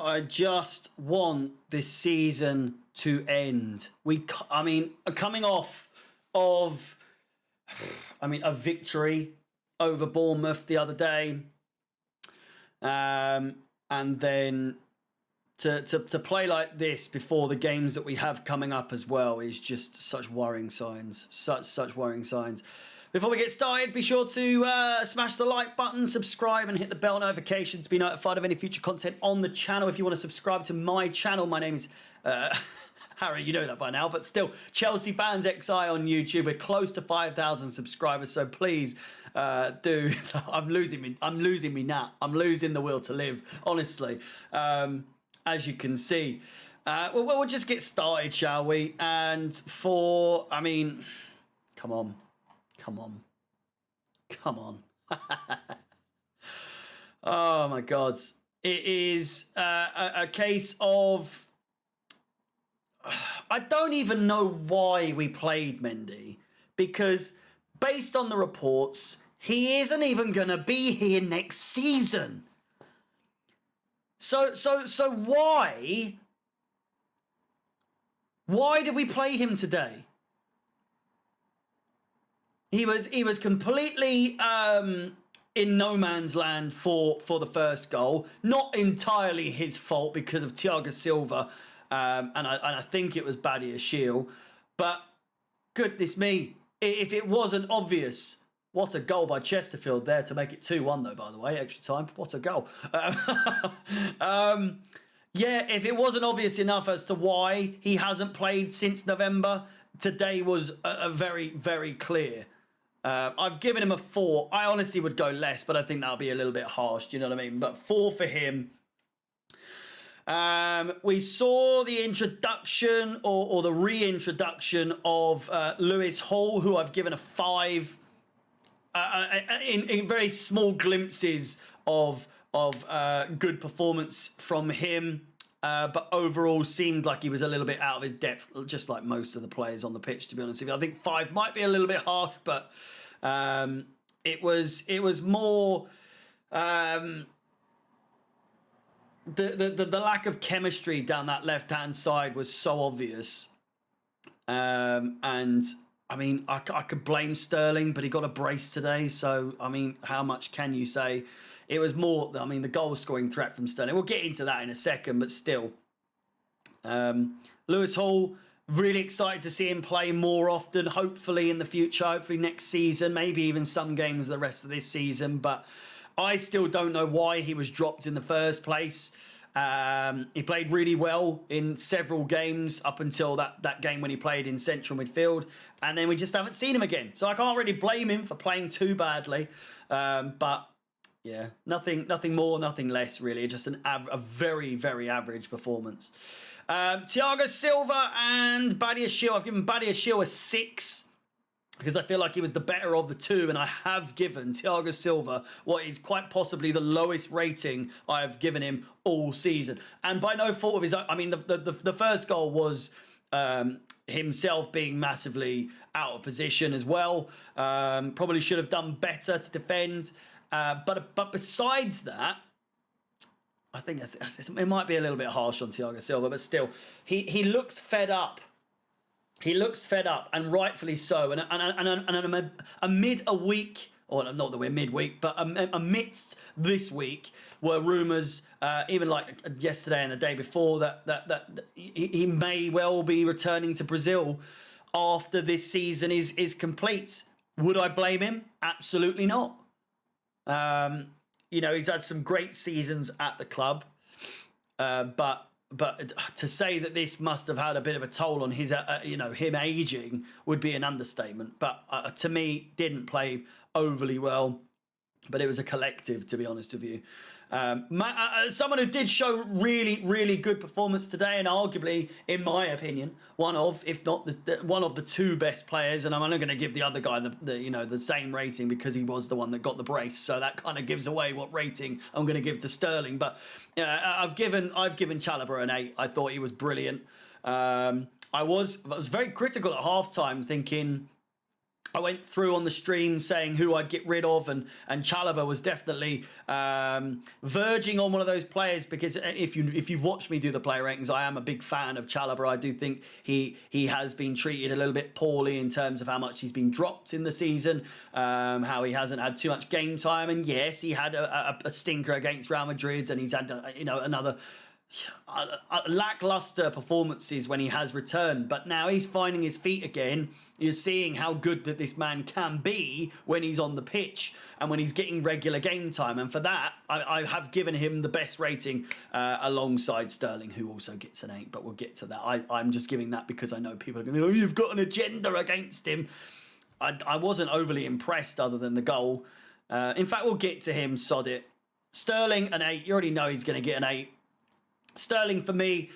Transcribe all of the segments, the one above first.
I just want this season to end. Coming off of, a victory over Bournemouth the other day, and then to play like this before the games that we have coming up as well is just such worrying signs. Such worrying signs. Before we get started, be sure to smash the like button, subscribe, and hit the bell notification to be notified of any future content on the channel. If you want to subscribe to my channel, my name is Harry, you know that by now, but still, Chelsea Fans XI on YouTube. We're close to 5,000 subscribers, so please do. I'm losing me now. I'm losing the will to live, honestly, as you can see. We'll just get started, shall we? And come on. Oh my God. It is a case of, I don't even know why we played Mendy, because based on the reports, he isn't even going to be here next season. So why did we play him today? He was completely in no man's land for the first goal. Not entirely his fault because of Thiago Silva, and I think it was Badiashile. But goodness me, if it wasn't obvious, what a goal by Chesterfield there to make it 2-1 though, by the way, extra time. What a goal. Yeah, if it wasn't obvious enough as to why he hasn't played since November, today was a very, very clear. I've given him a 4. I honestly would go less, but I think that'll be a little bit harsh. Do you know what I mean? But 4 for him. We saw the introduction or the reintroduction of Lewis Hall, who I've given a 5. In very small glimpses of good performance from him. But overall seemed like he was a little bit out of his depth, just like most of the players on the pitch, to be honest with you. I think 5 might be a little bit harsh, but it was more the lack of chemistry down that left-hand side was so obvious. And I could blame Sterling, but he got a brace today. So, how much can you say? It was more, the goal-scoring threat from Sterling. We'll get into that in a second, but still. Lewis Hall, really excited to see him play more often, hopefully in the future, hopefully next season, maybe even some games the rest of this season. But I still don't know why he was dropped in the first place. He played really well in several games up until that game when he played in central midfield. And then we just haven't seen him again. So I can't really blame him for playing too badly. But yeah, nothing more, nothing less, really. Just a very, very average performance. Thiago Silva and Badiashile. I've given Badiashile a 6 because I feel like he was the better of the two, and I have given Thiago Silva what is quite possibly the lowest rating I have given him all season. And by no fault of his own. The first goal was himself being massively out of position as well. Probably should have done better to defend. But besides that, I think it might be a little bit harsh on Thiago Silva, but still, he looks fed up. He looks fed up, and rightfully so. And amid a week, or not that we're midweek, but amidst this week, were rumours, even like yesterday and the day before, that he may well be returning to Brazil after this season is complete. Would I blame him? Absolutely not. He's had some great seasons at the club, but to say that this must have had a bit of a toll on his, him aging would be an understatement. But to me, didn't play overly well, but it was a collective, to be honest with you. Someone who did show really, really good performance today, and arguably, in my opinion, one of, if not one of the 2 best players. And I'm only going to give the other guy the same rating because he was the one that got the brace. So that kind of gives away what rating I'm going to give to Sterling. But I've given Chalobah an 8. I thought he was brilliant. I was very critical at halftime, thinking I went through on the stream saying who I'd get rid of, and Chalobah was definitely verging on one of those players, because if you've watched me do the player rankings, I am a big fan of Chalobah. I do think he has been treated a little bit poorly in terms of how much he's been dropped in the season, how he hasn't had too much game time, and yes, he had a stinker against Real Madrid, and he's had another lackluster performances when he has returned, but now he's finding his feet again. You're seeing how good that this man can be when he's on the pitch and when he's getting regular game time, and for that I have given him the best rating alongside Sterling, who also gets an 8, but we'll get to that. I'm just giving that because I know people are going to be, oh, you've got an agenda against him. I wasn't overly impressed other than the goal. In fact, we'll get to him, sod it. Sterling, an 8. You already know he's going to get an 8. Sterling, for me,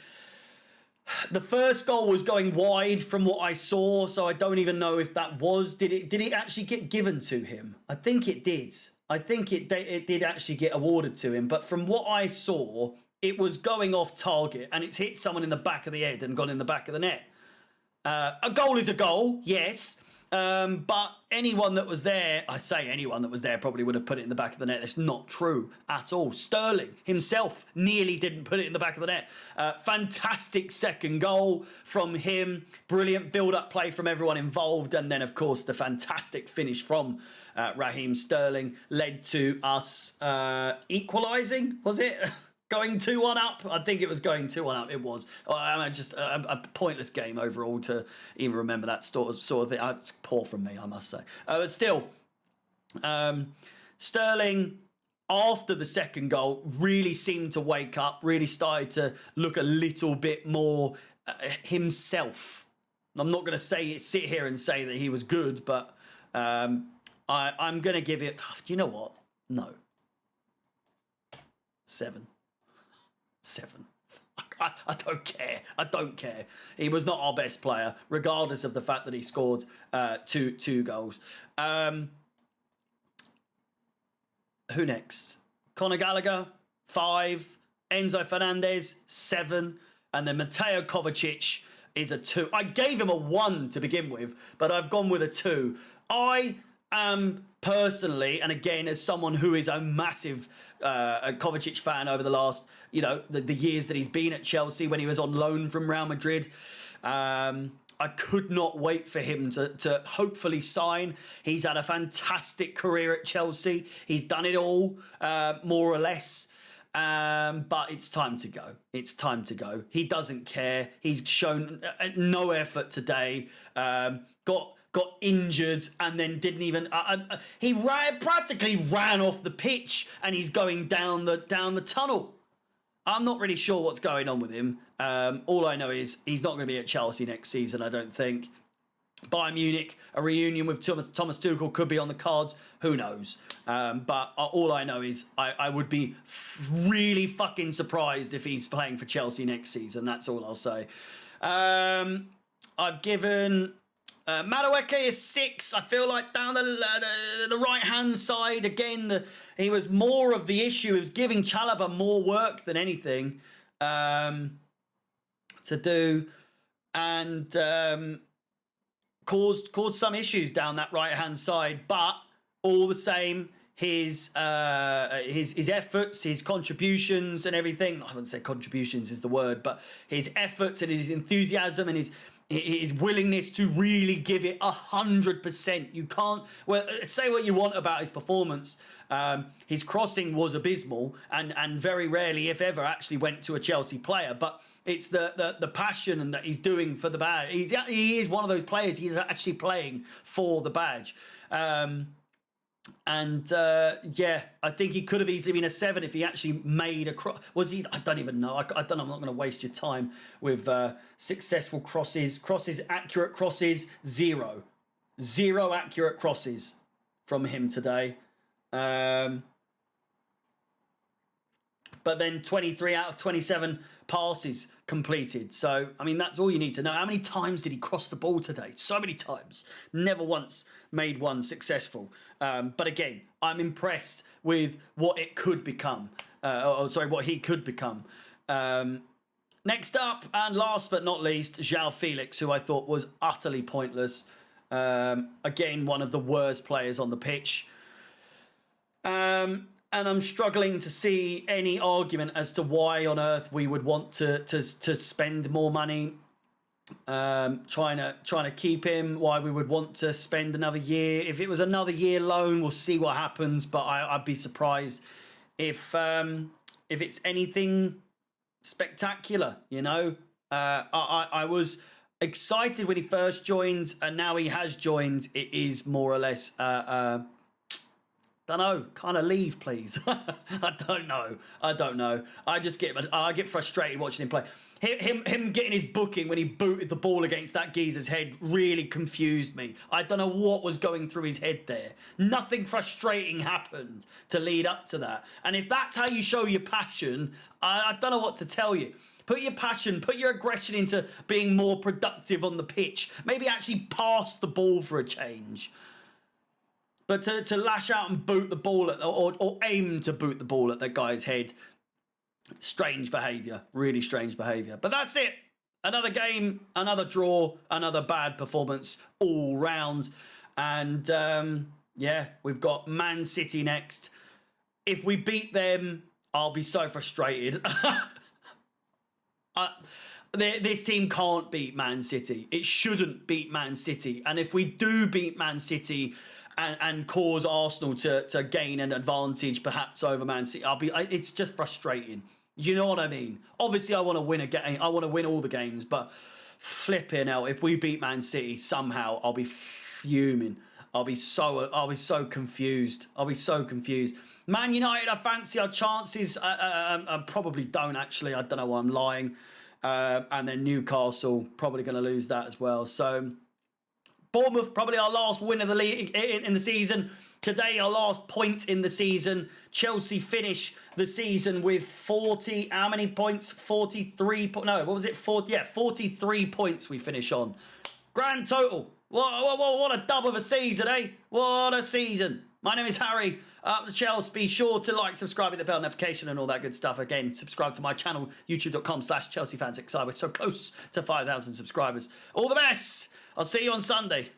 the first goal was going wide from what I saw, so I don't even know if that was. Did it actually get given to him? I think it did. I think it did actually get awarded to him, but from what I saw, it was going off target, and it's hit someone in the back of the head and gone in the back of the net. A goal is a goal, yes. But anyone that was there, I say anyone that was there probably would have put it in the back of the net. That's not true at all. Sterling himself nearly didn't put it in the back of the net. Fantastic second goal from him. Brilliant build-up play from everyone involved. And then, of course, the fantastic finish from Raheem Sterling led to us equalising, was it? Going 2-1 up? I think it was going 2-1 up. It was. Just a pointless game overall to even remember that sort of thing. It's poor from me, I must say. But still, Sterling, after the second goal, really seemed to wake up, really started to look a little bit more himself. I'm not going to sit here and say that he was good, but I'm going to give it, you know what? No. 7. I don't care. I don't care. He was not our best player, regardless of the fact that he scored two goals. Who next? Conor Gallagher, 5. Enzo Fernandez, 7. And then Mateo Kovacic is a 2. I gave him a 1 to begin with, but I've gone with a 2. I am personally, and again, as someone who is a massive Kovacic fan over the last, the years that he's been at Chelsea, when he was on loan from Real Madrid, I could not wait for him to hopefully sign. He's had a fantastic career at Chelsea. He's done it all, more or less. But it's time to go. It's time to go. He doesn't care. He's shown no effort today. Got injured and then didn't even. He practically ran off the pitch, and he's going down the tunnel. I'm not really sure what's going on with him. All I know is he's not going to be at Chelsea next season, I don't think. Bayern Munich, a reunion with Thomas Tuchel could be on the cards. Who knows? But all I know is I would be really fucking surprised if he's playing for Chelsea next season. That's all I'll say. I've given Madueke is 6. I feel like down the right-hand side, again, he was more of the issue. He was giving Chalobah more work than anything to do, and caused some issues down that right-hand side. But all the same, his efforts, his contributions and everything, I wouldn't say contributions is the word, but his efforts and his enthusiasm and his willingness to really give it 100%. You can't, say what you want about his performance. His crossing was abysmal and very rarely, if ever, actually went to a Chelsea player. But it's the passion and that he's doing for the badge. He is one of those players. He's actually playing for the badge. I think he could have easily been a 7 if he actually made a cross. Was he? I don't even know. I don't know. I'm not going to waste your time with successful crosses. Accurate crosses, 0. 0 accurate crosses from him today. But then 23 out of 27 passes completed. So, I mean, that's all you need to know. How many times did he cross the ball today? So many times. Never once made one successful. But again, I'm impressed with what it could become. What he could become. Next up, and last but not least, João Felix, who I thought was utterly pointless. Again, one of the worst players on the pitch. And I'm struggling to see any argument as to why on earth we would want to spend more money. Trying to keep him. Why we would want to spend another year? If it was another year loan, we'll see what happens. But I'd be surprised if it's anything spectacular. You know, I was excited when he first joined, and now he has joined. It is more or less. Don't know. Kind of leave, please. I don't know. I get frustrated watching him play. Him getting his booking when he booted the ball against that geezer's head really confused me. I don't know what was going through his head there. Nothing frustrating happened to lead up to that. And if that's how you show your passion, I don't know what to tell you. Put your passion, put your aggression into being more productive on the pitch. Maybe actually pass the ball for a change. But to lash out and boot the ball at or aim to boot the ball at that guy's head, strange behaviour, really strange behaviour. But that's it. Another game, another draw, another bad performance all round. And we've got Man City next. If we beat them, I'll be so frustrated. This team can't beat Man City. It shouldn't beat Man City. And if we do beat Man City and cause Arsenal to gain an advantage perhaps over Man City, it's just frustrating. You know what I mean? Obviously, I want to win a game. I want to win all the games, but flipping hell, if we beat Man City somehow, I'll be fuming. I'll be so confused. Man United, I fancy our chances. I probably don't actually. I don't know why I'm lying. And then Newcastle, probably going to lose that as well. So Bournemouth, probably our last win of the league in the season. Today, our last point in the season. Chelsea finish the season with 40, how many points? 43, no, what was it? 43 points we finish on. Grand total. What a dub of a season, eh? What a season. My name is Harry. Chelsea, be sure to like, subscribe, hit the bell notification and all that good stuff. Again, subscribe to my channel, youtube.com/ChelseaFansXI. We're so close to 5,000 subscribers. All the best. I'll see you on Sunday.